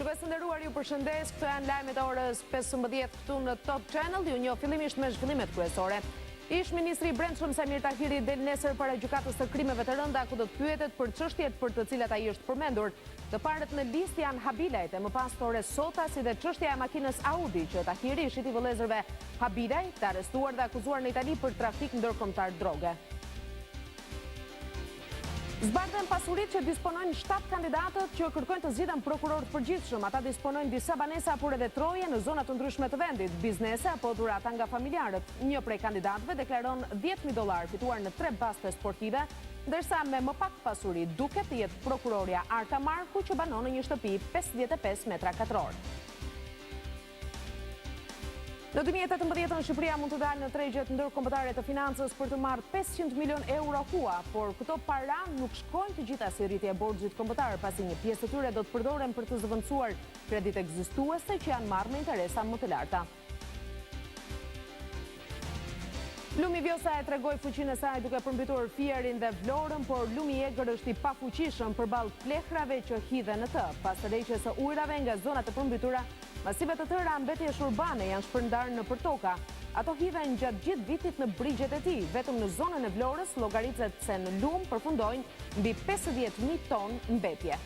Shikues të nderuar, ju përshëndes. Këto janë lajmet e orës 15 këtu në Top Channel. Ju njoh fillimisht me zhvillimet kryesore. Ish ministri i Brendshëm Samir Tahiri del nesër para gjykatës së krimeve të rënda, ku do të pyetet për çështjet për të cilat ai është përmendur. Të parët në listë janë Habilajt e më pas të orës sota, si dhe çështja e makinës Audi që Tahiri i shiti vëllezërve Habilaj, të arrestuar dhe akuzuar në Itali për trafik ndërkombëtar droge. Zbardhen pasuritë që disponojnë 7 kandidatët që kërkojnë të zgjidhen prokuror të përgjithshëm. Ata disponojnë disa banesa, por edhe troje në zona të ndryshme të vendit, biznese apo dhurata nga familjarët. Një prej kandidatëve deklaron $10.000 fituar në 3 baste sportive, ndërsa me më pak pasuri duket të jetë prokuroria Arta Marku që banon në një shtëpi 55 metra katror. Në 2018 Shqipëria mund të dalë në tregjet ndërkombëtare të financës për të marrë 500 milion euro hua, por këto para nuk shkojnë të gjitha si rritje e borxhit kombëtar, pasi një pjesë e tyre do të përdoren për të zëvendësuar kredit ekzistuese që janë marrë me interesa më të larta. Lumi Vjosa e tregoi fuqinë e saj duke përmbytur Fierin dhe Vlorën, por lumi i egër është i pafuqishëm përballë plehrave që hidhen në të. Pas tërheqjes së ujrave nga zonat e përmbytura, masive të tëra mbetjesh urbane janë shpërndarë në përtoka. Ato hidhen gjatë gjithë vitit në brigjet e tij. Vetëm në zonën e Vlorës llogaritet se në lum përfundojnë mbi 50.000 tonë mbetje.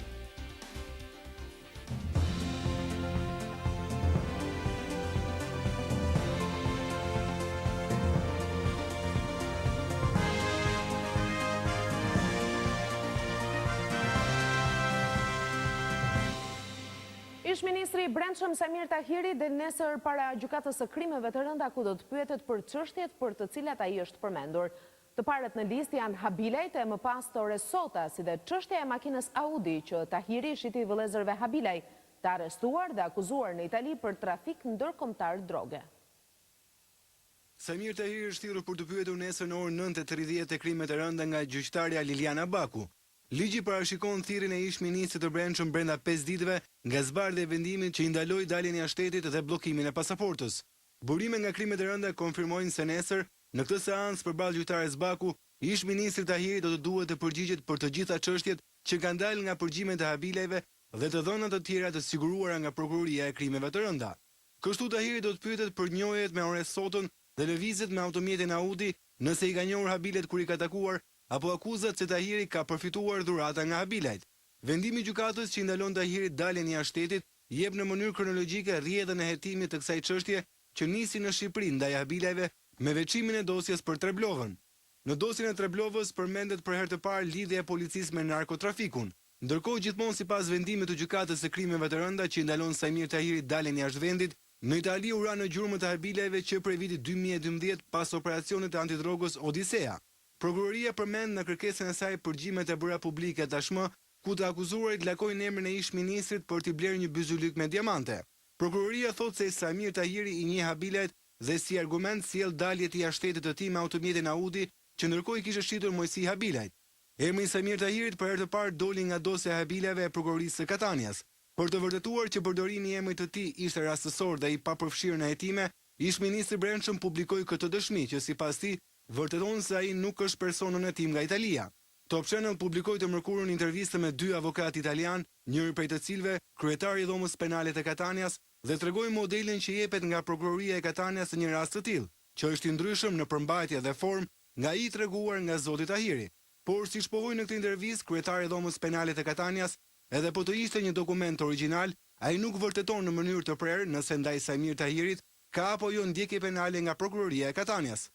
Ministri i Brendshëm Samir Tahiri del nesër para gjykatës së krimeve të rënda, ku do të pyetet për çështjet për të cilat ai është përmendur. Të parët në listë janë Habilajt e më pas të orës sota, si dhe çështja e makinës Audi që Tahiri shiti vëllezërve Habilaj, të arrestuar dhe akuzuar në Itali për trafik ndërkombëtar droge. Samir Tahiri është thirrur për të pyetur nesër në orën 9:30 të krimet e rënda nga gjyqtarja Liliana Baku. Ligji parashikon thirrjen e ish ministrit të Brendshëm brenda 5 ditëve nga zbardhja e vendimit që i ndaloi daljen jashtë shtetit dhe bllokimin e pasaportës. Burime nga krimet e rënda konfirmojnë se nesër, në këtë seancë përballë gjyqtares Baku, ish ministri Tahiri do të duhet të përgjigjet për të gjitha çështjet që kanë dalë nga përgjimet e Habilajve dhe të dhënat të tjera të siguruara nga prokuroria e krimeve të rënda. Kështu Tahiri do të pyetet për njohjet me orës sotën dhe lëvizjet me automjetin Audi, nëse i ka njohur Habilajt kur i ka takuar, apo akuzat se Tahiri ka përfituar dhurata nga Habilajt. Vendimi i gjykatës që i ndalon Tahirit daljen jashtë shtetit jep në mënyrë kronologjike rrjedhën e hetimit të kësaj çështje që nisi në Shqipëri ndaj Habilajve me veçimin e dosjes për Treblovën. Në dosjen e Treblovës përmendet për herë të parë lidhja e policisë me narkotrafikun. Ndërkohë, gjithmonë sipas vendimit të gjykatës së krimeve të rënda që i ndalon Samir Tahirit daljen jashtë vendit, në Itali u ra në gjurmët e Habilajve që prej vitit 2012 pas operacionit të antidrogës Odisea. Prokuroria përmend në kërkesën e saj përgjimet e bëra publike tashmë, ku të akuzuarit lakojnë emrin e ish ministrit për t'i blerë një byzylyk me diamante. Prokuroria thotë se Samir Tahiri i njeh Habilajt dhe si argument sjell daljet e jashtështetit të tij me automjetin Audi, që ndërkohë i kishte shitur Mojsi Habilajt. Emri i Samir Tahirit për herë të parë doli nga dosja e Habilajve e prokurorisë së Katanias. Për të vërtetuar që përdorimi i emrit të tij ishte rastësor dhe i papërfshirë në hetime, ish ministri i Brendshëm publikoi këtë dëshmi që sipas tij vërteton se ai nuk është person në hetim nga Italia. Top Channel publikoi të mërkurën intervistë me 2 avokatë italian, njëri prej të cilëve kryetari i dhomës penale të Katanias, dhe tregoi modelin që jepet nga prokuroria e Katanias në një rast të tillë, që është i ndryshëm në përmbajtje dhe formë nga ai i treguar nga zoti Tahiri. Por siç pohoi në këtë intervistë kryetari i dhomës penale të Katanias, edhe po të ishte një dokument origjinal, ai nuk vërteton në mënyrë të prerë nëse ndaj Samir Tahirit ka apo jo ndjekje penale nga prokuroria e Katanias.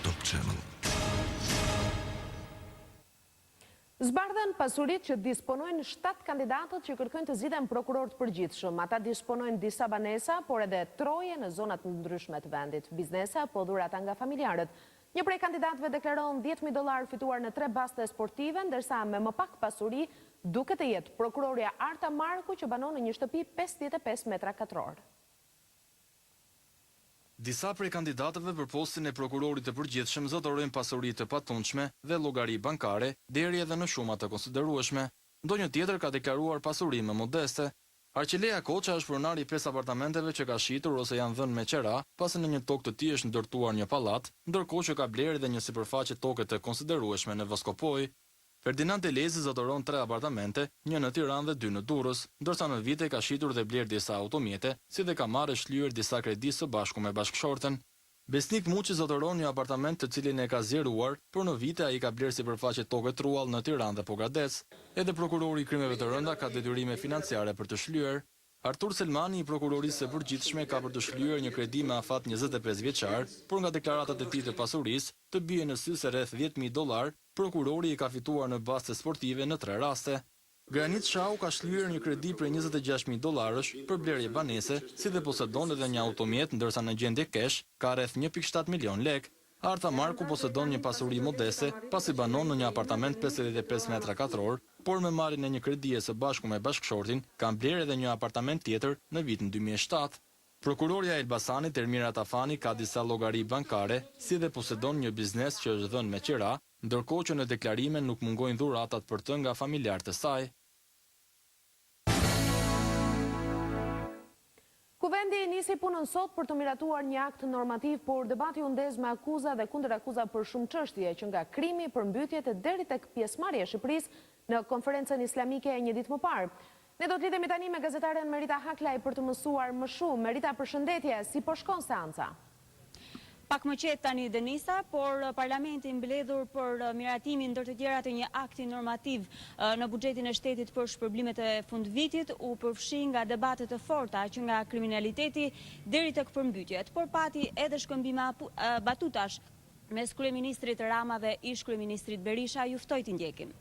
Top Channel. Zbardhen pasuritë që disponojnë 7 kandidatët që kërkojnë të zgjidhen prokuror të përgjithshëm. Ata disponojnë disa banesa, por edhe troje në zonat ndryshme të vendit, biznese apo dhurata nga familjarët. Një prej kandidatëve deklaron $10.000 fituar në 3 baste sportive, ndërsa me më pak pasuri duket të jetë prokuroria Arta Marku që banon në një shtëpi 55 metra katror. Disa prej kandidatëve për postin e prokurorit të përgjithshëm zotërojnë pasuri të patundshme dhe llogari bankare, deri edhe në shuma të konsiderueshme. Ndonjë tjetër ka deklaruar pasuri më modeste. Arqileja Koça është pronari i 5 apartamenteve që ka shitur ose janë dhënë me qera, pasi në një tokë të tij është ndërtuar një pallat, ndërkohë që ka blerë edhe një sipërfaqe toke të konsiderueshme në Voskopoj. Ferdinand Elezi zotëron 3 apartamente, një në Tiranë dhe 2 në Durrës, ndërsa në vite ka shitur dhe bler disa automjete, si dhe ka marrë shlyer disa kredi së bashku me bashkëshorten. Besnik Muçi zotëron një apartament të cilin e ka zgjeruar, por në vite ai ka bler sipërfaqe tokë truall në Tiranë dhe Pogadec. Edhe prokurori i krimeve të rënda ka detyrime financiare për të shlyer. Artur Selmani, i prokurorisë së përgjithshme, ka për të shlyer një kredi me afat 25 vjeçar, por nga deklaratat e tij të pasurisë, të bie në sy se rreth $10.000, prokurori i ka fituar në baste sportive në 3 raste. Granit Shau ka shlyer një kredi për $26.000 për blerje banese, si dhe posedon edhe një automjet, ndërsa në gjendje kesh ka rreth 1.7 milion lek. Arta Marku posedon një pasuri modeste, pasi banon në një apartament 55 metra katror, por me marrjen e një kredie së bashku me bashkëshortin, kanë blerë edhe një apartament tjetër në vitin 2007. Prokuroria e Elbasanit, Ermira Tafani, ka disa llogari bankare, si dhe posedon një biznes që është dhënë me qira, ndërkohë që në deklarime nuk mungojnë dhuratat për të nga familjarët e saj. Kuvendi nisi punën sot për të miratuar një akt normativ, por debati u ndez me akuza dhe kundër akuza për shumë çështje, që nga krimi, përmbytjet e deri tek pjesëmarrja e Shqipërisë në konferencën islamike e një ditë më parë. Ne do të lidhemi tani me gazetaren Merita Haklaj për të mësuar më shumë. Merita, përshëndetje, si po shkon seanca? Pak më qetë tani Denisa, por parlamenti mbledhur për miratimin ndër të tjera të një akti normativ në buxhetin e shtetit për shpërblimet e fundvitit u përfshi nga debate të forta që nga kriminaliteti deri tek përmbytjet, por pati edhe shkëmbime batutash mes kryeministrit Rama dhe ish kryeministrit Berisha. Ju ftoj të ndjekim.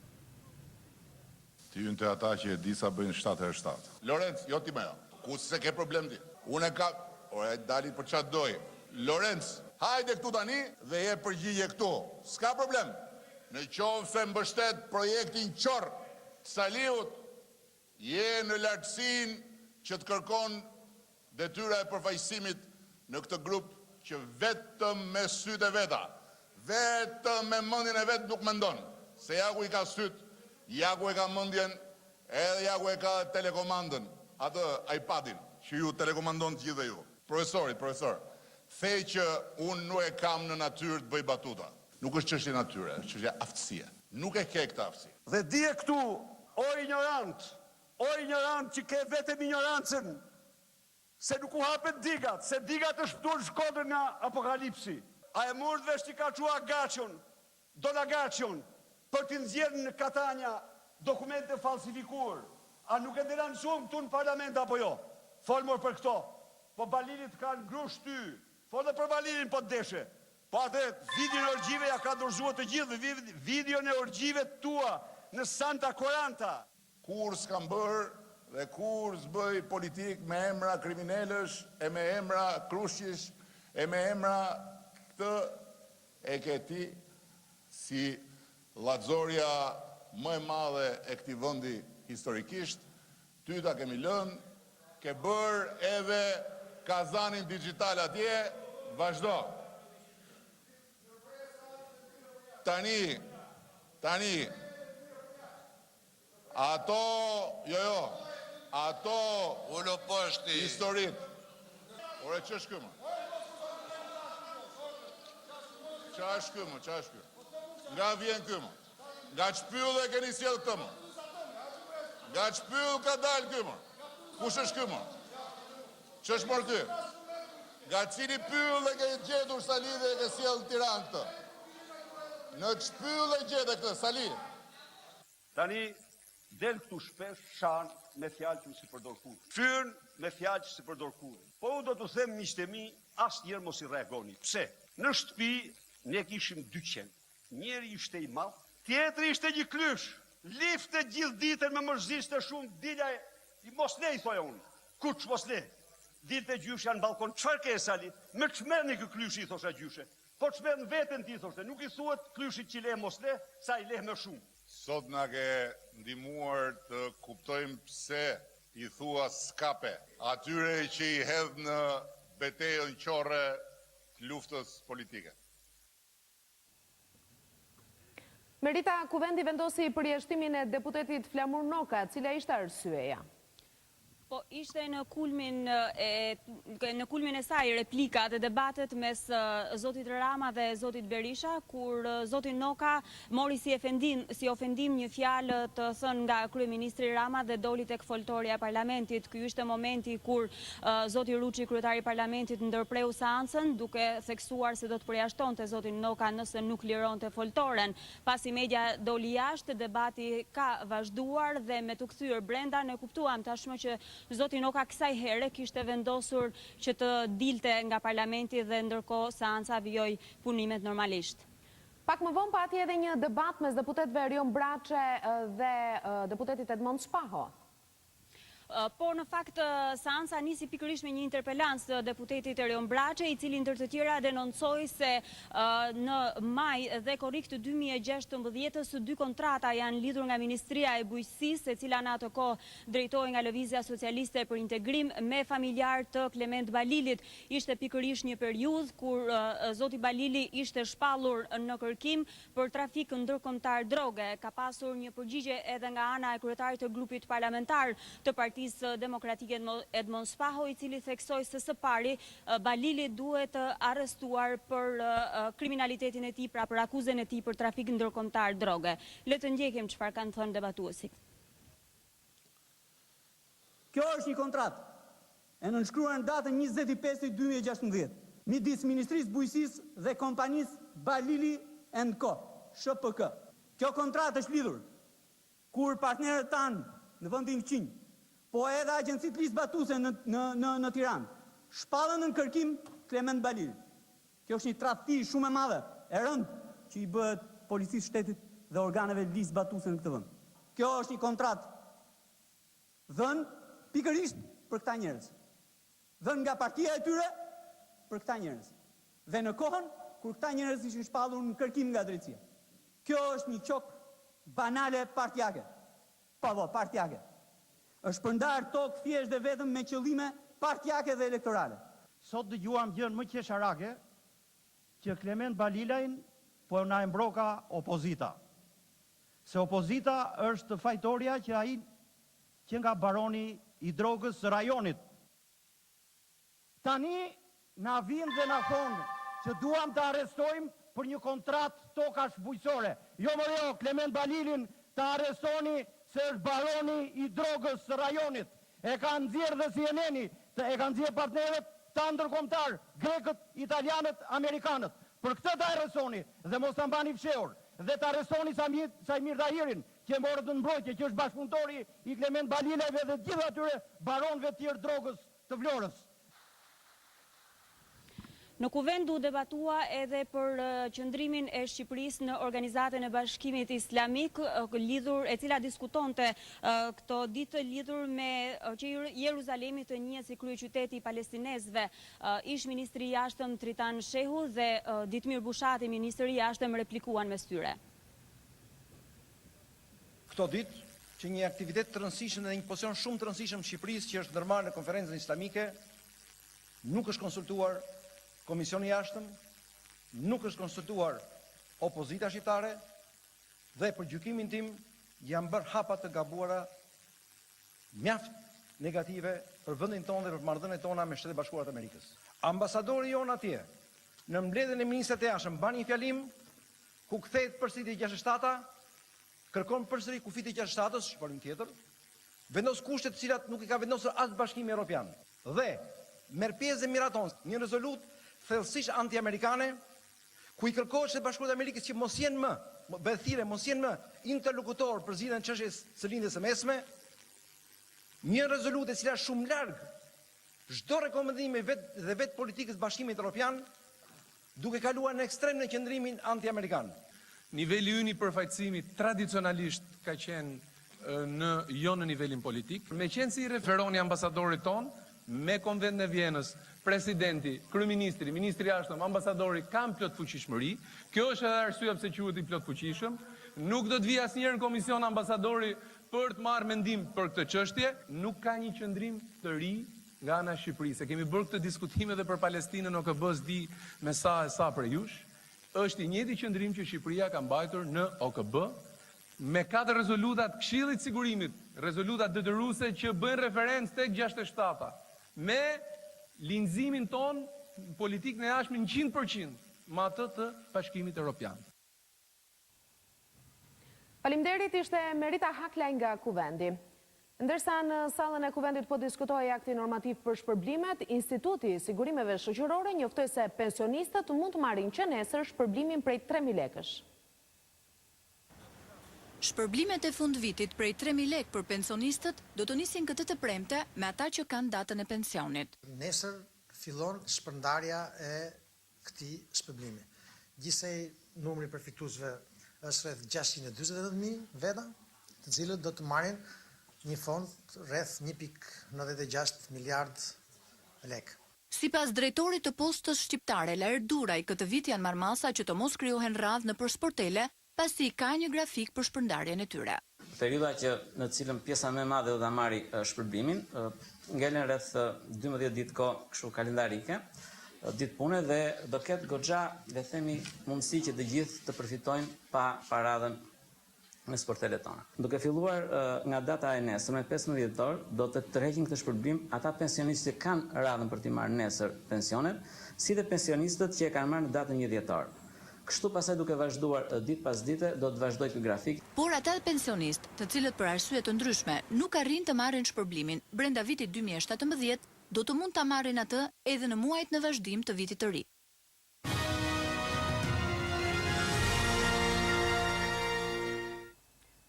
Ti unë të ata që e disa bëjnë 7/7. Lorenz, jo ti me jo. Ku se ke problem ti? Unë e ka... Ore, dalit për qatë dojë. Lorenz, hajde këtu tani dhe je përgjigje këtu. S'ka problem. Në qovë se mbështet projektin Qorr Saliut, je në lartësin që të kërkon detyra e përfaqësimit në këtë grup që vetëm me sytë e veta, vetëm me mendjen e vet nuk mendon. Se Jaku i ka sytë, Jaku e ka mendjen, edhe Jaku e ka telekomandën, atë iPadin, që ju telekomandon të gjithë dhe ju. Profesor, thej që unë nuk e kam në natyrë të bëj batuta. Nuk është çështje natyre, është çështje aftësie. Nuk e ke këtë aftësi. Dhe dije këtu, o ignorant që ke vetëm ignorancën, se nuk u hapet digat, se digat është pëtur shkodër nga apokalipsi. A e mërë dhe shti ka qua Dolagacion, për të nxjerrë në Katania dokumente falsifikuar. A nuk e ndiran shumë këtu në parlament apo jo? Folmor për këto. Po Balinit kanë grush ty. Folë për Balinin po të deshe. Po atë videon e orgjive ja ka dorëzuar të gjithë, videon e orgjive tua në Santa Quaranta. Kur s'kam bërë dhe kur s'bëj politik me emra kriminelësh, e me emra krushish, e me emra këtë e ke ti si llazorja më e madhe e këtij vendi historikisht, ty ta kemi lënë, ke bërë edhe kazanin digital atje, vazhdo. Tani, ato, ato historit. Ore, që është këmë? Qa është këmë? Nga vjen këmë? Nga qpyll e keni sjell këmë? Nga qpyll ka dalë këmë? Kush është këmë? Që është mërë këmë? Nga cili pyll e ke gjetur Sali dhe e ke sjell Tiranë këtë? Në qpyll e gjete këtë, Sali? Tani, del këtu shpesh shanë me fjalë që si përdor kur. Fyrën me fjalë që si përdor kur. Po u do të them miqtemi, asë njerë mos i reagoni. Pse? Në shtëpi, ne kishim 200. Njeri ishte i madh, tjetri ishte një klysh. Lifte gjithë ditën me mërziste shumë, dilja i mos ne i thoja unë. Kuç mos ne? Dilte gjyshja në balkon, çfarë ke Sali? Me çmerrni ky klyshi, i thosha gjyshe. Po çmerr në veten ti, thoshte, nuk i thuhet klyshit që le mos le, sa i le më shumë. Sot na ke ndihmuar të kuptojmë pse i thua skape atyre që i hedh në betejën qorre të luftës politike. Merita, kuvendi vendosi përjashtimin e deputetit Flamur Noka, cila ishte arsyeja? Po ishte në kulmin e saj replika dhe debatet mes zotit Rama dhe zotit Berisha, kur zoti Noka mori si ofendim një fjalë të thënë nga kryeministri Rama dhe doli tek foltorja e parlamentit. Ky ishte momenti kur zoti Ruçi, kryetari i parlamentit, ndërpreu seancën duke theksuar se do të përjashtonte zotin Noka nëse nuk lironte foltoren. Pasi media doli jashtë, debati ka vazhduar dhe me të kthyer brenda ne kuptuam tashmë që zoti Noka kësaj here kishte vendosur që të dilte nga parlamenti dhe ndërkohë seanca vijoi punimet normalisht. Pak më vonë pati edhe një debat mes deputetëve Erion Braçe dhe deputetit Edmond Spaho. Por në fakt seanca nisi pikërisht me një interpelancë të deputetit Erion Braçe, i cili ndër të tjera denoncoi se në maj dhe korrikt të 2016 dy kontrata janë lidhur nga Ministria e Bujqësisë, e cila në atë kohë drejtohej nga Lëvizja Socialiste për Integrim, me familjar të Klement Balilit. Ishte pikërisht një periudhë kur zoti Balili ishte shpallur në kërkim për trafik ndërkombëtar droge. Ka pasur një përgjigje edhe nga ana e kryetarit të grupit parlamentar të Partisë Demokratike Edmond Spaho, i cili theksoi se së pari Balili duhet arrestuar për kriminalitetin e tij, pra për akuzën e tij për trafik ndërkombëtar droge. Le të ndjekim çfarë kanë thënë debatuesit. Kjo është një kontratë e nënshkruar në datën 25/2016 midis Ministrisë Bujqësisë dhe kompanisë Balili & Co, SHPK. Kjo kontratë është lidhur kur partnerët tanë në vendin Qinj, po edhe agjencitë listë batuse në Tiranë, shpallën në kërkim Klement Balili. Kjo është një tradhti shumë e madhe, e rëndë, që i bëhet policisë shtetit dhe organeve listë batuse në këtë vend. Kjo është një kontratë dhënë pikërisht për këta njerëz. Dhënë nga partia e tyre për këta njerëz. Dhe në kohën kur këta njerëz ishin shpallur në kërkim nga drejtësia. Kjo është një qok banale partjake. Partjake. Është përndar tokë thjesht dhe vetëm me qëllime partjake dhe elektorale. Sot dëgjuam gjën më qesharake që Klement Balilajn po na e mbroka opozita. Se opozita është fajtoria që nga baroni i drogës së rajonit. Tani na vinë dhe na thonë që duam të arrestojmë për një kontratë tokash bujqësore. Jo, Klement Balilin të arrestoni se është baroni i drogës së rajonit. E ka nxjerrë dhe CNN-i, e ka nxjerrë partnerët ta ndërkombëtar, grekët, italianët, amerikanët. Për këtë të arrestoni dhe mos ta mbani fshehur. Dhe të arrestoni Sajmir Dahirin, që e morët në mbrojtje, që është bashkëpunëtori i Klement Balilajve dhe gjithë atyre baronëve të tjerë drogës të Vlorës. Në kuvend u debatua edhe për qëndrimin e Shqipërisë në Organizatën e Bashkimit Islamik, e cila diskutonte këto ditë lidhur me që Jeruzalemi të njihet si kryeqyteti i palestinezëve. Ish ministri i jashtëm Tritan Shehu dhe Ditmir Bushati, ministri i jashtëm, replikuan mes tyre. Këto ditë që një aktivitet të rëndësishëm dhe një pozicion shumë të rëndësishëm Shqipërisë që është ndërmarrë në konferencën islamike nuk është konsultuar Komisioni i Jashtëm, nuk është konsultuar opozita shqiptare dhe për gjykimin tim janë bërë hapa të gabuara mjaft negative për vendin tonë dhe për marrëdhëniet tona me Shtetet Bashkuara të Amerikës. Ambasadori jon atje në mbledhjen e ministrit të jashtëm bën një fjalim ku kthehet përsëri te 67-a, kërkon përsëri kufit e 67-s, shpërim tjetër, vendos kushte të cilat nuk i ka vendosur as Bashkimi Evropian. Dhe merr pjesë dhe miraton një rezolut thellësisht anti-amerikane, ku i kërkohet Shtetet Bashkuara të Amerikës që mos jenë më interlokutor për zgjidhjen e çështjes së lindjes së mesme, një rezolutë e cila është shumë larg çdo rekomendim vetë politikës Bashkimit Evropian, duke kaluar në ekstrem në qëndrimin anti-amerikan. Niveli ynë i përfaqësimit tradicionalisht ka qenë jo në nivelin politik. Me qenë si referoni ambasadorit ton, me konventin e Vjenës, presidenti, kryeministri, ministri i jashtëm, ambasadori kanë plot fuqishmëri. Kjo është edhe arsyeja pse quhet i plot fuqishëm. Nuk do të vijë asnjëherë në komision ambasadori për të marrë mendim për këtë çështje. Nuk ka një qëndrim të ri nga ana e Shqipërisë. Kemi bërë këtë diskutim edhe për Palestinën, OKB-s di me sa për jush. Është i njëjti qëndrim që Shqipëria ka mbajtur në OKB me 4 rezolutat Këshillit Sigurimit, rezolutat detyruese që bëjnë referencë tek 67-a, me linëzimin ton politikën e jashtme 100% me atë të Bashkimit Evropian. Faleminderit, ishte Merita Haklaj nga Kuvendi. Ndërsa në sallën e Kuvendit po diskutohej akti normativ për shpërblimet, Instituti i Sigurimeve Shoqërore njoftoi se pensionistët mund të marrin që nesër shpërblimin prej 3.000 lekësh. Shpërblimet e fund vitit prej 3.000 lekë për pensionistët do të nisin këtë të premte me ata që kanë datën e pensionit. Nesër fillon shpërndarja e këtij shpërblimi. Gjithsej numri përfituesve është rreth 640.000 veta, të cilët do të marrin një fond rreth 1.96 miliard lekë. Sipas drejtorit të postës shqiptare Laer Duraj, këtë vit janë marrë masa që të mos krijohen radhë nëpër sportele, pasi ka një grafik për shpërndarjen e tyre. Periudha që në cilën pjesa më e madhe do ta marrë shpërblimin, ngelen rreth 12 ditë kohë kështu kalendarike, ditë pune, dhe do ketë goxha, le themi, mundësi që të gjithë të përfitojnë pa radhën në sportelet tona. Duke filluar nga data e nesërme, 15 dhjetor, do të tërheqin këtë shpërblim ata pensionistë që kanë radhën për t'i marrë nesër pensionet, si dhe pensionistët që e kanë marrë në datën 1 dhjetor. Kështu pasaj duke vazhduar ditë pas dite, do të vazhdoj ky grafik. Por ata pensionistë, të cilët për arsye të ndryshme nuk arrin të marrin shpërblimin brenda vitit 2017, do të mund ta marrin atë edhe në muajt në vazhdim të vitit të ri.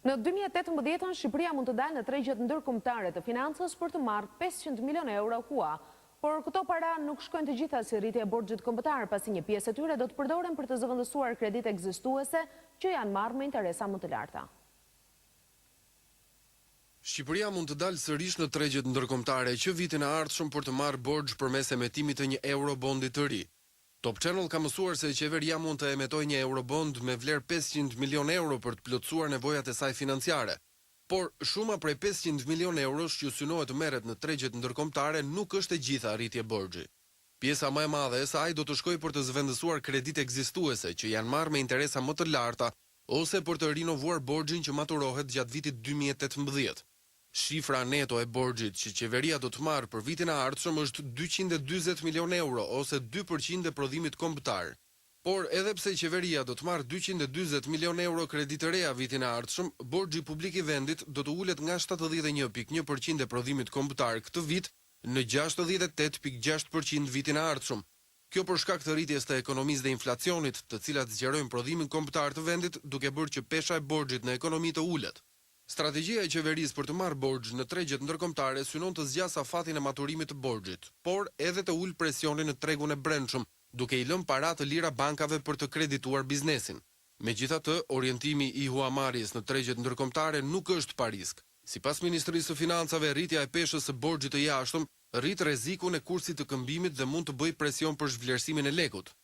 Në 2018, Shqipëria mund të dalë në tregjet ndërkombëtare të financës për të marrë 500 milion euro hua, por këto para nuk shkojnë të gjitha si rritje e borxhit kombëtar, pasi një pjesë e tyre do të përdoren për të zëvendësuar kredite ekzistuese që janë marrë me interesa më të larta. Shqipëria mund të dalë sërish në tregjet ndërkombëtare që vitin e ardhshëm për të marrë borxh përmes emetimit të një eurobondi të ri. Top Channel ka mësuar se qeveria mund të emetojë një eurobond me vlerë 500 milion euro për të plotësuar nevojat e saj financiare. Por shuma prej 500 milion eurosh që synohet të merret në tregjet ndërkombëtare nuk është e gjitha arritje borxhi. Pjesa më e madhe e saj do të shkojë për të zëvendësuar kredite ekzistuese që janë marrë me interesa më të larta ose për të rinovuar borxhin që maturohet gjatë vitit 2018. Shifra neto e borxhit që qeveria do të marrë për vitin e ardhshëm është 240 milion euro ose 2% e prodhimit kombëtar. Por edhe pse qeveria do të marrë 240 milion euro kredite reja vitin e ardhshëm, borxhi publik i vendit do të ulet nga 71.1% e prodhimit kombëtar këtë vit në 68.6% vitin e ardhshëm. Kjo për shkak të rritjes të ekonomisë dhe inflacionit, të cilat zgjerojnë prodhimin kombëtar të vendit, duke bërë që pesha e borxhit në ekonomi të ulet. Strategjia e qeverisë për të marrë borxh në tregjet ndërkombëtare synon të zgjasë afatin e maturimit të borxhit, por edhe të ulë presionin në tregun e brendshëm, duke i lënë para të lira bankave për të kredituar biznesin. Megjithatë, orientimi i huamarrjes në tregjet ndërkombëtare nuk është pa risk. Sipas Ministrisë së Financave, rritja e peshës së borxhit të jashtëm rrit rrezikun e kursit të këmbimit dhe mund të bëjë presion për zhvlerësimin e lekut.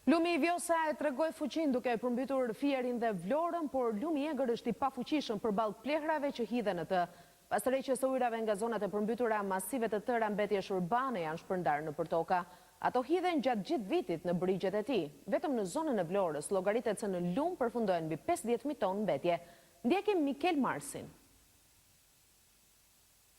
Lumi i Vjosa e tregoi fuqinë duke përmbytur Fierin dhe Vlorën, por lumi i Egër është i pafuqishëm përballë plehrave që hidhen në të. Pas tërheqjes së ujrave nga zonat e përmbytura, masive të tëra mbetjesh urbane janë shpërndarë nëpër toka. Ato hidhen gjatë gjithë vitit në brigjet e tij. Vetëm në zonën e Vlorës, llogaritet se në lum përfundojnë mbi 50.000 tonë mbetje. Ndjekim Mikel Marsin.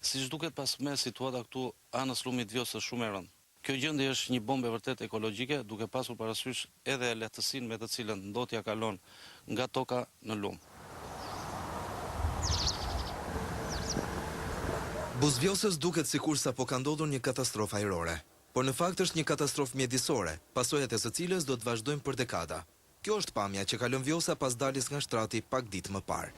Siç duket pas me situata këtu anës lumit Vjosës shumë e rëndë. Kjo gjendje është një bombë vërtet ekologjike, duke pasur parasysh edhe lehtësinë me të cilën ndotja kalon nga toka në lum. Buzëvjosës duket sikur sapo ka ndodhur një katastrofë ajrore, por në fakt është një katastrofë mjedisore, pasojat e së cilës do të vazhdojnë për dekada. Kjo është pamja që kalon Vjosa pas daljes nga shtrati pak ditë më parë.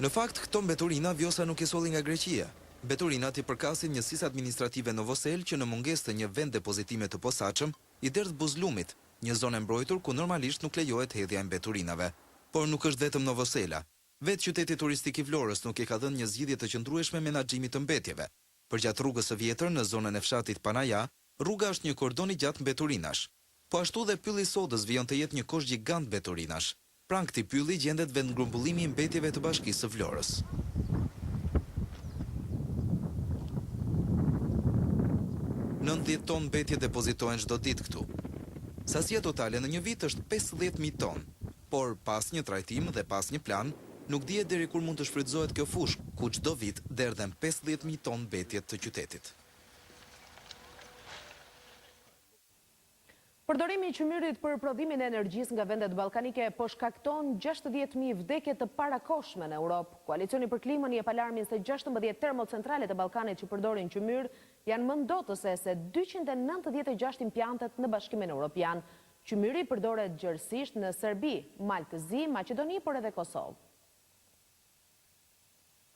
Në fakt, këto mbeturina Vjosa nuk i solli nga Greqia. Mbeturinat i përkasin njësisë administrative Novosel që në mungesë të një vend depozitime të posaçëm i derdh buzëllumit, një zonë e mbrojtur ku normalisht nuk lejohet hedhja e mbeturinave. Por nuk është vetëm Novosela. Vetë qyteti turistik i Vlorës nuk i ka dhënë një zgjidhje të qëndrueshme menaxhimit të mbetjeve. Përgjatë rrugës së vjetër në zonën e fshatit Panaja, rruga është një kordon i gjatë mbeturinash. Po ashtu dhe pylli i sodës vijon të jetë një kosh gjigant mbeturinash. Pranë këtij pylli gjendet vendngrumbullimi i mbetjeve të Bashkisë së Vlorës. 90 tonë mbetje depozitohen çdo ditë këtu. Sasia totale në një vit është 50.000 ton, por pas një trajtim dhe pas një plan, nuk dihet deri kur mund të shfrytëzohet kjo fushë, ku çdo vit derdhen 50.000 ton mbetjet të qytetit. Përdorimi i qymyrit për prodhimin e energjisë nga vendet ballkanike po shkakton 60.000 vdekje të parakohshme në Europë. Koalicioni për klimën jep alarmin se 16 termocentralet e Ballkanit që përdorin qymyr janë më ndotëse se 296 impjantet në Bashkimin Evropian. Qymyri përdoret gjërësisht në Serbi, Maltëzi, Maqedoni, por edhe Kosovë.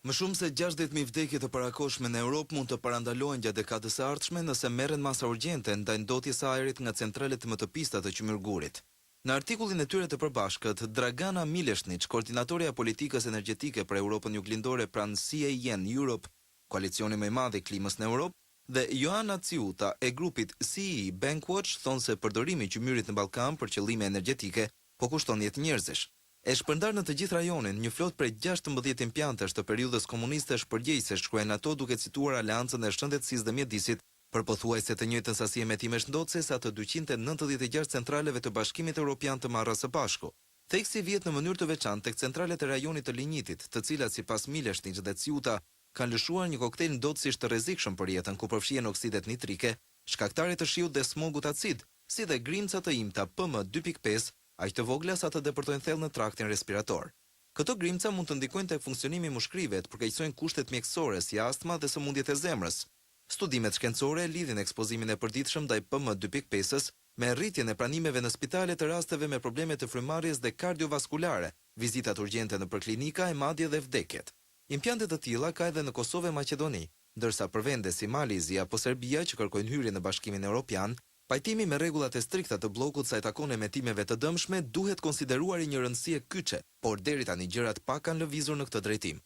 Më shumë se 60.000 vdekje të parakohshme në Europë mund të parandalohen gjatë dekadës së ardhshme nëse merren masa urgjente ndaj ndotjes së ajrit nga centralet më të pista të qymyrgurit. Në artikullin e tyre të përbashkët, Dragana Mileshnic, koordinatorja politikës energjetike për Europën Juglindore pranë CAN Europe, koalicioni më i madh i klimës në Europë, dhe Joanna Ciuta e grupit CE Bankwatch thonë se përdorimi i qymyrit në Ballkan për qëllime energjetike po kushton jetë njerëzish. E shpërndar në të gjithë rajonin, një flotë prej 16 impjantesh të periudhës komuniste shpërgjegjëse, shkruajnë ato duke cituar Aleancën e Shëndetësisë dhe Mjedisit për pothuajse të njëjtën sasi emetimesh ndotëse sa të 296 centraleve të Bashkimit Evropian të marrës së bashku. Theksi vjet në mënyrë të veçantë tek centralet e rajonit të Linjitit, të cilat sipas Mileshnic dhe Ciuta kanë lëshuar një koktejl ndotësisht të rrezikshëm për jetën, ku përfshihen oksidet nitrike, shkaktare të shiut dhe smogut acid, si dhe grimca të imta PM2.5, aq të vogla sa të depërtojnë thellë në traktin respirator. Këto grimca mund të ndikojnë tek funksionimi i mushkrive, të përkeqësojnë kushtet mjekësore si astma dhe sëmundjet e zemrës. Studimet shkencore lidhin ekspozimin e përditshëm ndaj PM2.5-s me rritjen e pranimeve në spitale të rasteve me probleme të frymarrjes dhe kardiovaskulare, vizitat urgjente në përklinika e madje dhe vdekjet. Impjante të tilla ka edhe në Kosovë e Maqedoni, ndërsa për vende si Mali apo Serbia që kërkojnë hyrje në Bashkimin Evropian, pajtimi me rregullat e strikta të bllokut sa i takon emetimeve të dëmshme duhet konsideruar një rëndësi e kyçe, por deri tani gjërat pak kanë lëvizur në këtë drejtim.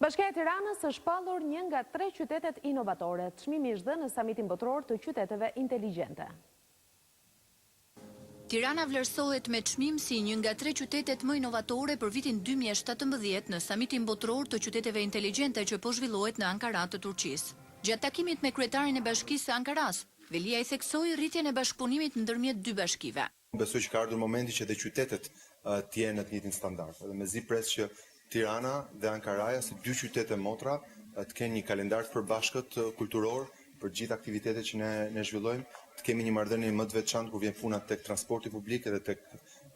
Bashkia e Tiranës është shpallur një nga 3 qytetet inovatore, çmimi është dhënë në samitin botror të qyteteve inteligjente. Tirana vlerësohet me çmim si një nga 3 qytetet më inovatore për vitin 2017 në samitin botror të qyteteve inteligjente që po zhvillohet në Ankara të Turqisë. Gjatë takimit me kryetarin e Bashkisë së Ankaras, Velia i theksoi rritjen e bashkëpunimit ndërmjet 2 bashkive. Besoj që ka ardhur momenti që dhe qytetet të jenë në të njëjtin standard. Dhe mezi pres që Tirana dhe Ankaraja, si 2 qytete motra, të kenë një kalendar të përbashkët kulturor për gjithë aktivitetet që ne zhvillojmë, të kemi një marrëdhënie më të veçantë kur vjen puna tek transporti publik dhe tek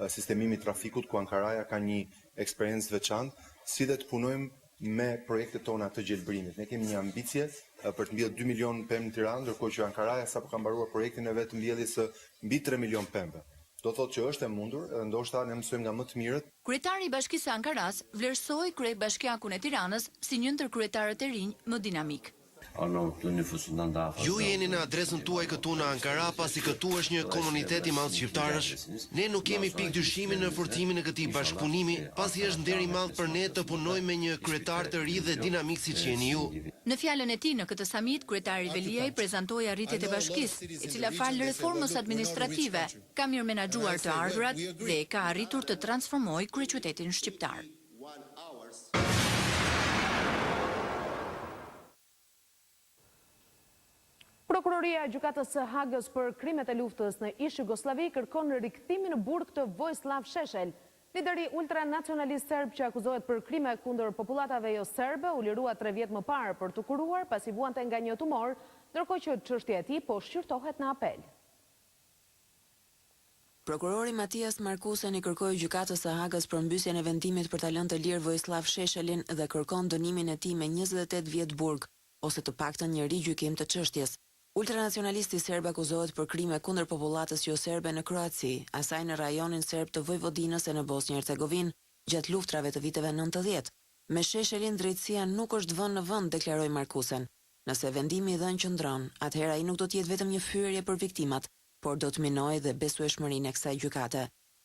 sistemimi i trafikut, ku Ankaraja ka një eksperiencë të veçantë, si dhe të punojmë me projektet tona të gjelbërimit. Ne kemi një ambicje për të mbjellë 2 milion pemë në Tiranë, ndërkohë që Ankaraja sapo ka mbaruar projektin e vet të mbjelljes së mbi 3 milion pemëve. Do thotë që është e mundur, edhe ndoshta ne mësojmë nga më të mirët. Kryetari i Bashkisë së Ankaras vlerësoi kryebashkiakun e Tiranës si një ndër kryetarët e rinj më dinamik. Ju jeni në adresën tuaj këtu në Ankara, pasi këtu është një komunitet i madh shqiptarësh. Ne nuk kemi pikë dyshimi në forcimin e këtij bashkëpunimi, pasi është nder i madh për ne të punojmë me një kryetar të ri dhe dinamik siç jeni ju. Në fjalën e tij në këtë samit, kryetari Veliaj prezantoi arritjet e bashkisë, e cila fal reformës administrative ka mirë menaxhuar të ardhurat dhe ka arritur të transformojë kryeqytetin shqiptar. Prokuroria e Gjykatës së Hagës për krimet e luftës në ish Jugosllavi kërkon rikthimin në burg të Vojislav Šešelj. Lideri ultranacionalist serb që akuzohet për krime kundër popullatave jo serbe u lirua 3 vjet më parë për të kuruar pasi vuante nga një tumor, ndërkohë që çështja e tij po shqyrtohet në apel. Prokurori Matias Markusen i kërkoi Gjykatës së Hagës përmbysjen e vendimit për ta lënë të lirë Vojislav Šešelin dhe kërkon dënimin e tij me 28 vjet burg, ose të paktën një rigjykim të çështjes. Ultranacionalisti serb akuzohet për krime kundër popullatës jo serbe në Kroaci, asaj në rajonin serb të Vojvodinës e në Bosnjë-Hercegovinë, gjatë luftrave të viteve 90. Me Šešelin drejtësia nuk është vënë në vend, deklaroi Markusen. Nëse vendimi i dhënë qëndron, atëherë ai nuk do të jetë vetëm një fyerje për viktimat, por do të minojë dhe besueshmërinë e kësaj gjykate.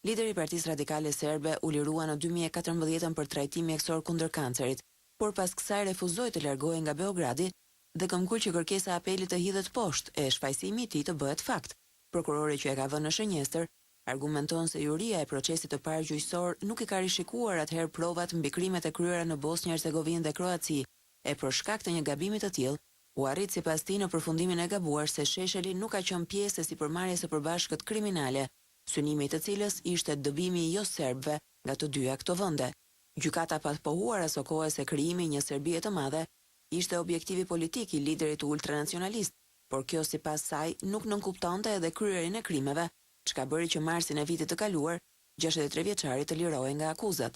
Lideri i Partisë Radikale Serbe u lirua në 2014 për trajtim mjekësor kundër kancerit, por pas kësaj refuzoi të largohej nga Beogradi dhe këmbgul që kërkesa e apelit të hidhet poshtë e shfaqësimi i tij të bëhet fakt. Prokurori që e ka vënë në shënjestër argumenton se juria e procesit të parë gjyqësor nuk i ka rishikuar atëherë provat mbi krimet e kryera në Bosnjë-Hercegovinë dhe Kroaci, e për shkak të një gabimi të tillë, U arrit sipas tij në përfundimin e gabuar se Shesheli nuk ka qenë pjesë e sipërmarrjes së përbashkët kriminale, synimi i të cilës ishte dëbimi i jo serbëve nga të dyja këto vende. Gjykata pa pohuar aso kohë se krijimi i një Serbie të madhe ishte objektivi politik i liderit ultranacionalist, por kjo sipas saj nuk nënkuptonte edhe kryerjen e krimeve, çka bëri që marsin e vitit të kaluar 63 vjeçari të lirohej nga akuzat.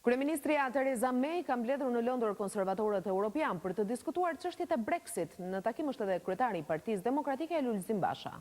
Kryeministria Theresa May ka mbledhur në Londër konservatorët europian për të diskutuar çështjet e Brexit. Në takim është edhe kryetari i Partisë Demokratike Lulzim Basha.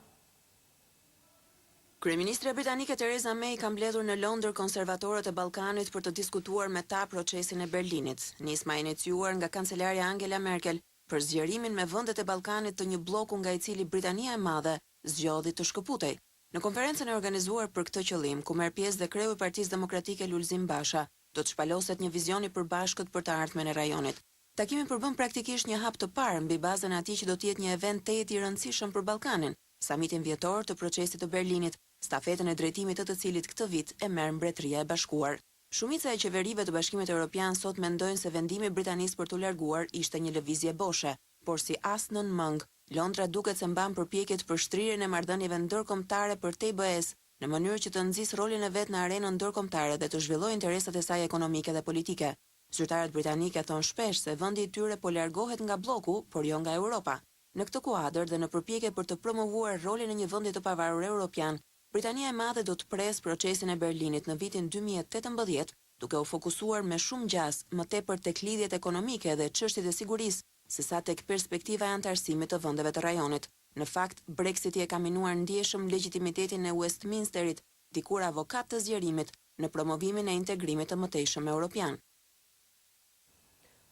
Kryeministra britanike Theresa May ka mbledhur në Londër konservatorët e Ballkanit për të diskutuar me ta procesin e Berlinit, nisma e iniciuar nga kancelarja Angela Merkel për zgjerimin me vendet e Ballkanit të një bloku nga i cili Britania e Madhe zgjodhi të shkëputej. Në konferencën e organizuar për këtë qëllim, ku merr pjesë dhe kreu i Partisë Demokratike Lulzim Basha, do të shpaloset një vizion i përbashkët për të ardhmen e rajonit. Takimi përbën praktikisht një hap të parë mbi bazën e atij që do të jetë një event tejet i rëndësishëm për Ballkanin, samitin vjetor të procesit të Berlinit, stafetën e drejtimit të cilit këtë vit e merr Mbretëria e Bashkuar. Shumica e qeverive të Bashkimit Evropian sot mendojnë se vendimi i Britanisë për t'u larguar ishte një lëvizje boshe, por si as nën mëng, Londra duket se mban përpjekjet për shtrirjen e marrëdhënieve ndërkombëtare për TBS, në mënyrë që të nxjisë rolin e vet në arenën ndërkombëtare dhe të zhvillojë interesat e saj ekonomike dhe politike. Zyrtarët britanike thonë shpesh se vendi i tyre po largohet nga bloku, por jo nga Europa. Në këtë kuadër dhe në përpjekje për të promovuar rolin e një vendi të pavarur evropian, Britania e Madhe do të presë procesin e Berlinit në vitin 2018, duke u fokusuar me shumë gjas më tepër tek lidhjet ekonomike dhe çështjet e sigurisë, sesa tek perspektiva e antarësimit të vendeve të rajonit. Në fakt, Brexiti e ka minuar ndjeshëm legitimitetin e Westminsterit, dikur avokat të zgjerimit, në promovimin e integrimit të mëtejshëm evropian.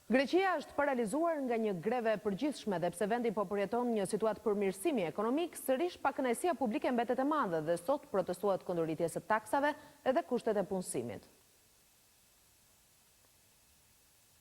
Greqia është paralizuar nga një greve e përgjithshme dhe pse vendi po përjeton një situatë përmirësimi ekonomik, sërish pakënaqësia publike mbetet e madhe dhe sot protestohet kundër rritjes së taksave edhe kushtet e punësimit.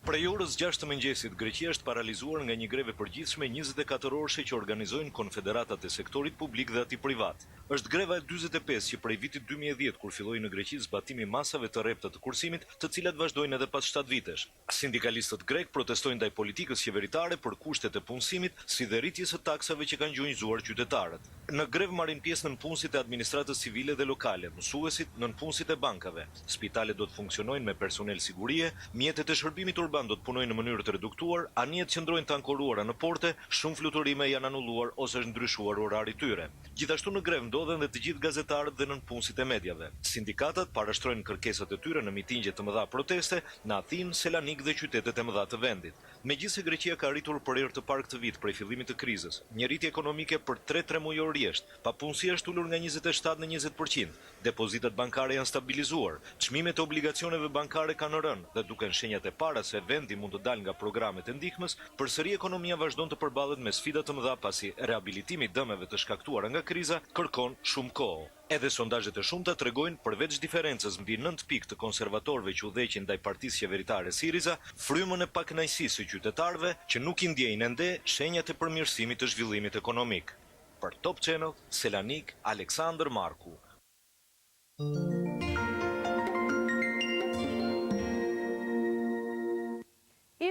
Prej orës 6 të mëngjesit, Greqia është paralizuar nga një greve përgjithshme 24 orëshe që organizojnë konfederatat e sektorit publik dhe atij privat. Është greva e 45 që prej vitit 2010 kur filloi në Greqi zbatimi masave të rrepta të kursimit, të cilat vazhdojnë edhe pas 7 vitesh. Sindikalistët grek protestojnë ndaj politikës qeveritare për kushtet e punësimit, si dhe rritjes së taksave që kanë gjunjëzuar qytetarët. Në grevë marrin pjesë nënpunësit e administratës civile dhe lokale, mësuesit, nënpunësit e bankave. Spitalet do të funksionojnë me personel sigurie, mjetet e shërbimit urban do të punojnë në mënyrë të reduktuar, anijet qëndrojnë të ankoruara në porte, shumë fluturime janë anulluar ose është ndryshuar orari tyre. Gjithashtu në grevë ndodhen dhe të gjithë gazetarët dhe nënpunësit e medjave. Sindikatat parashtrojnë kërkesat e tyre në mitingje të mëdha proteste në Athinë, Selanik dhe qytetet e mëdha të vendit. Megjithëse Greqia ka arritur për herë të parë këtë vit prej fillimit të krizës, një rritje ekonomike për 3 mujor rresht, papunësia është ulur nga 27 në 20%, depozitat bankare janë stabilizuar, çmimet e obligacioneve bankare kanë rënë dhe duken shenjat e para se vendi mund të dalë nga programet e ndihmës, përsëri ekonomia vazhdon të përballet me sfida të mëdha pasi rehabilitimi i dëmeve të shkaktuara nga kriza kërkon shumë kohë. Edhe sondazhet e shumta tregojnë përveç diferencës mbi 9 pikë të konservatorëve që udhëheqin ndaj partisë qeveritare Siriza, frymën e pakënaqësisë së qytetarëve që nuk i ndjejnë ende shenjat e përmirësimit të zhvillimit ekonomik. Për Top Channel, Selanik, Aleksandër Marku.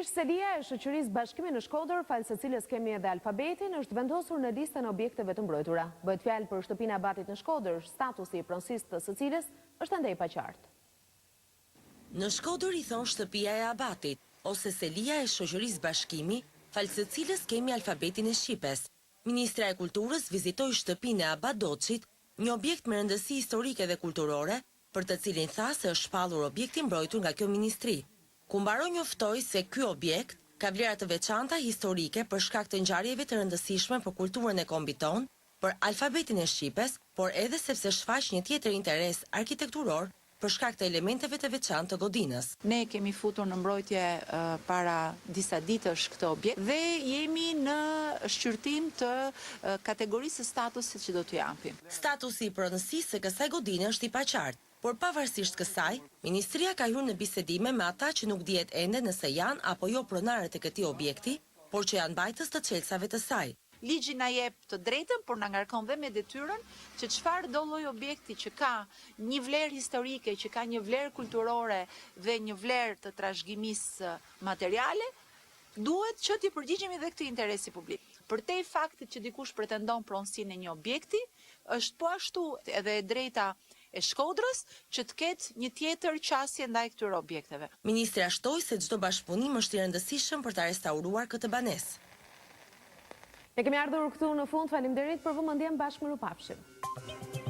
Selia e shoqërisë Bashkimi në Shkodër, falë së cilës kemi edhe alfabetin, është vendosur në listën e objekteve të mbrojtura. Bëhet fjalë për shtëpinë e Abatit në Shkodër, statusi i pronësisë së cilës është ende i paqartë. Në Shkodër i thon shtëpia e Abatit, ose Selia e shoqërisë Bashkimi, falë së cilës kemi alfabetin e shqipes. Ministra e Kulturës vizitoi shtëpinë e Abat Doçit, një objekt me rëndësi historike dhe kulturore, për të cilin tha se është shpallur objekti mbrojtur nga kjo ministri. Ku mbaroi njoftoi se ky objekt ka vlera të veçanta historike për shkak të ngjarjeve të rëndësishme për kulturën e kombit ton, për alfabetin e shqipes, por edhe sepse shfaq një tjetër interes arkitekturor për shkak të elementeve të veçantë të godinës. Ne kemi futur në mbrojtje para disa ditësh këtë objekt dhe jemi në shqyrtim të kategorisë së statusit që do t'u japim. Statusi i pronësisë së kësaj godine është i paqartë. Por pavarësisht kësaj, Ministria ka hyrë në bisedime me ata që nuk dihet ende nëse janë apo jo pronarët e këtij objekti, por që janë mbajtës të çelësave të saj. Ligji na jep të drejtën, por na ngarkon dhe me detyrën që çfarë do lloj objekti që ka një vlerë historike, që ka një vlerë kulturore dhe një vlerë të trashëgimisë materiale, duhet që t'i përgjigjemi dhe këtë interesi publik. Përtej faktit që dikush pretendon pronësinë e një objekti, është po ashtu edhe e drejta e Shkodrës që të ketë një tjetër qasje ndaj këtyre objekteve. Ministri ashtoi se çdo bashkëpunim është i rëndësishëm për ta restauruar këtë banesë. Ne kemi ardhur këtu në fund, faleminderit për vëmendjen, bashkë më pafshim.